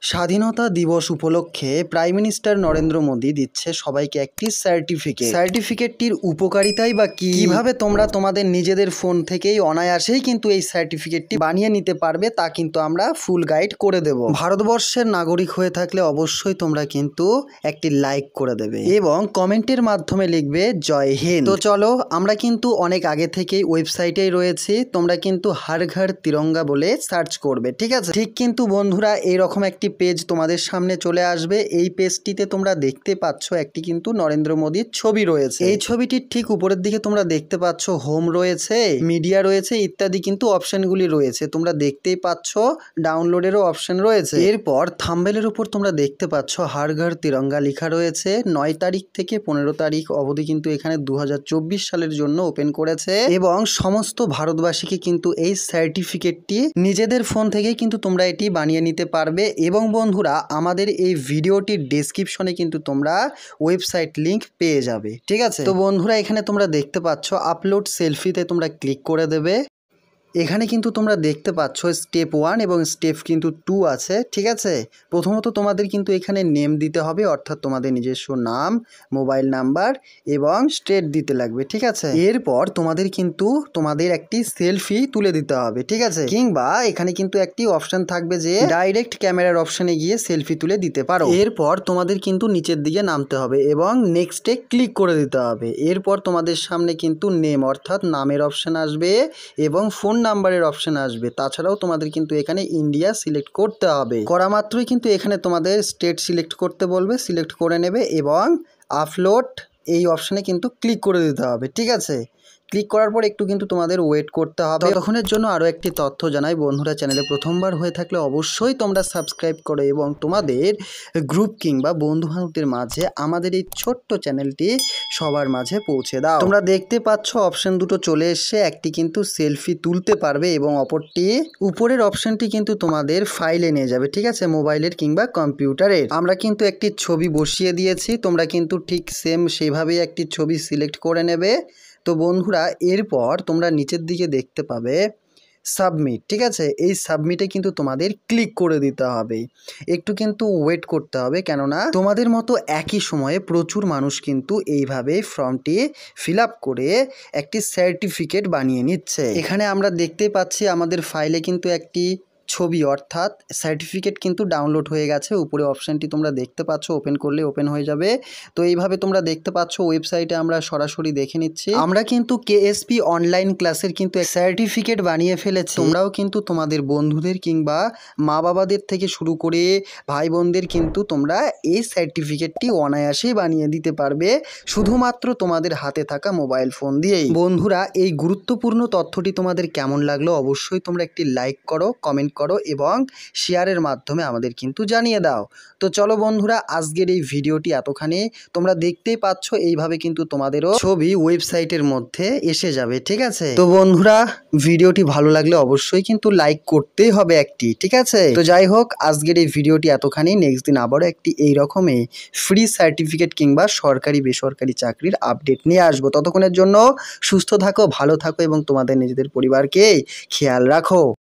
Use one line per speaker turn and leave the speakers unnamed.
স্বাধীনতা দিবস উপলক্ষে প্রাইম মিনিস্টার নরেন্দ্র মোদী দিচ্ছে সবাইকে একটি সার্টিফিকেটটির উপকারিতাই বা কিভাবে তোমরা তোমাদের নিজেদের ফোন থেকেই অনায়াসেই কিন্তু এই সার্টিফিকেটটি বানিয়ে নিতে পারবে তা কিন্তু আমরা ফুল গাইড করে দেব। ভারতবর্ষের নাগরিক হয়ে থাকলে অবশ্যই তোমরা কিন্তু একটি লাইক করে দেবে এবং কমেন্টের মাধ্যমে লিখবে জয় হিন্দ। তো চলো, আমরা কিন্তু অনেক আগে থেকেই ওয়েবসাইটেই রয়েছি, তোমরা কিন্তু হর ঘর তিরঙ্গা বলে সার্চ করবে, ঠিক আছে? ঠিক কিন্তু বন্ধুরা এইরকম একটি পেজ তোমাদের সামনে চলে আসবে। এই পেজটিতে তোমরা দেখতে পাচ্ছ একটি কিন্তু নরেন্দ্র মোদীর ছবি রয়েছে। এই ছবিটির ঠিক উপরের দিকে তোমরা দেখতে পাচ্ছ হোম রয়েছে, মিডিয়া রয়েছে ইত্যাদি কিন্তু অপশনগুলি রয়েছে। তোমরা দেখতেই পাচ্ছ ডাউনলোডেরও অপশন রয়েছে। এরপর থাম্বনেলের উপর তোমরা দেখতে পাচ্ছ হর ঘর তিরঙ্গা লেখা রয়েছে। 9 তারিখ থেকে 15 তারিখ অবধি কিন্তু এখানে 2024 সালের জন্য ওপেন করেছে এবং সমস্ত ভারতবাসীকে কিন্তু এই সার্টিফিকেটটি নিজেদের ফোন থেকেই কিন্তু তোমরা এটি বানিয়ে নিতে পারবে। এবং বন্ধুরা, আমাদের এই ভিডিওটির ডেসক্রিপশনে কিন্তু তোমরা ওয়েবসাইট লিংক পেয়ে যাবে, ঠিক আছে? তো বন্ধুরা, এখানে তোমরা দেখতে পাচ্ছ আপলোড সেলফিতে তোমরা ক্লিক করে দেবে। এখানে কিন্তু তোমরা দেখতে পাচ্ছ স্টেপ 1 এবং স্টেপ কিন্তু 2 আছে, ঠিক আছে? প্রথমত তোমাদের কিন্তু এখানে নেম দিতে হবে, অর্থাৎ তোমাদের নিজস্ব নাম, মোবাইল নাম্বার এবং স্টেট দিতে লাগবে, ঠিক আছে? এরপর তোমাদের কিন্তু তোমাদের একটি সেলফি তুলে দিতে হবে, ঠিক আছে? কিংবা এখানে কিন্তু একটি অপশন থাকবে যে ডাইরেক্ট ক্যামেরার অপশনে গিয়ে সেলফি তুলে দিতে পারো। এরপর তোমাদের কিন্তু নিচের দিকে নামতে হবে এবং নেক্সটে ক্লিক করে দিতে হবে। এরপর তোমাদের সামনে কিন্তু নেম অর্থাৎ নামের অপশন আসবে এবং ফোন নাম্বারের অপশন আসবে। তাছাড়াও তোমাদের কিন্তু এখানে ইন্ডিয়া সিলেক্ট করতে হবে। করা মাত্রই কিন্তু এখানে তোমাদের স্টেট সিলেক্ট করতে বলবে, সিলেক্ট করে নেবে এবং আপলোড এই অপশনে কিন্তু ক্লিক করে দিতে হবে, ঠিক আছে? ক্লিক করার পর একটু কিন্তু তোমাদের ওয়েট করতে হবে। ততক্ষণের জন্য আরও একটি তথ্য জানাই, বন্ধুরা চ্যানেলে প্রথমবার হয়ে থাকলে অবশ্যই তোমরা সাবস্ক্রাইব করো এবং তোমাদের গ্রুপ কিংবা বন্ধুবান্ধবদের মাঝে আমাদের এই ছোট্ট চ্যানেলটি সবার মাঝে পৌঁছে দাও। তোমরা দেখতে পাচ্ছ অপশন দুটো চলে এসছে, একটি কিন্তু সেলফি তুলতে পারবে এবং অপরটি উপরের অপশনটি কিন্তু তোমাদের ফাইলে নিয়ে যাবে, ঠিক আছে? মোবাইলের কিংবা কম্পিউটারের। আমরা কিন্তু একটি ছবি বসিয়ে দিয়েছি, তোমরা কিন্তু ঠিক সেম সেভাবেই একটি ছবি সিলেক্ট করে নেবে। তো বন্ধুরা, এরপর তোমরা নিচের দিকে দেখতে পাবে সাবমিট, ঠিক আছে? এই সাবমিটে কিন্তু তোমাদের ক্লিক করে দিতে হবে। একটু কিন্তু ওয়েট করতে হবে, কেননা তোমাদের মতো একই সময়ে প্রচুর মানুষ কিন্তু এইভাবে ফর্মটি ফিল আপ করে একটি সার্টিফিকেট বানিয়ে নিচ্ছে। এখানে আমরা দেখতে পাচ্ছি আমাদের ফাইলে কিন্তু একটি ছবি অর্থাৎ সার্টিফিকেট কিন্তু ডাউনলোড হয়ে গেছে। উপরে অপশানটি তোমরা দেখতে পাচ্ছ, ওপেন করলে ওপেন হয়ে যাবে। তো এইভাবে তোমরা দেখতে পাচ্ছ ওয়েবসাইটে আমরা সরাসরি দেখে নিচ্ছি। আমরা কিন্তু কেএসপি অনলাইন ক্লাসের কিন্তু সার্টিফিকেট বানিয়ে ফেলেছি। তোমরাও কিন্তু তোমাদের বন্ধুদের কিংবা মা বাবাদের থেকে শুরু করে ভাই বোনদের কিন্তু তোমরা এই সার্টিফিকেটটি অনায়াসেই বানিয়ে দিতে পারবে শুধুমাত্র তোমাদের হাতে থাকা মোবাইল ফোন দিয়েই। বন্ধুরা, এই গুরুত্বপূর্ণ তথ্যটি তোমাদের কেমন লাগলো অবশ্যই তোমরা একটি লাইক করো, কমেন্ট করো এবং শেয়ারের মাধ্যমে আমাদের কিন্তু জানিয়ে দাও। তো চলো বন্ধুরা, আজকের এই ভিডিওটি এতখানি। তোমরা দেখতেই পাচ্ছ এইভাবে কিন্তু তোমাদেরও ছবি ওয়েবসাইটের মধ্যে এসে যাবে, ঠিক আছে? তো বন্ধুরা, ভিডিওটি ভালো লাগলে অবশ্যই কিন্তু লাইক করতেই হবে একটি, ঠিক আছে? তো যাই হোক, আজকের এই ভিডিওটি এতখানি। নেক্সট দিন আবারও একটি এইরকমই ফ্রি সার্টিফিকেট কিংবা সরকারি বেসরকারি চাকরির আপডেট নিয়ে আসবো। ততক্ষণের জন্য সুস্থ থাকো, ভালো থাকো এবং তোমাদের নিজেদের পরিবারকে খেয়াল রাখো।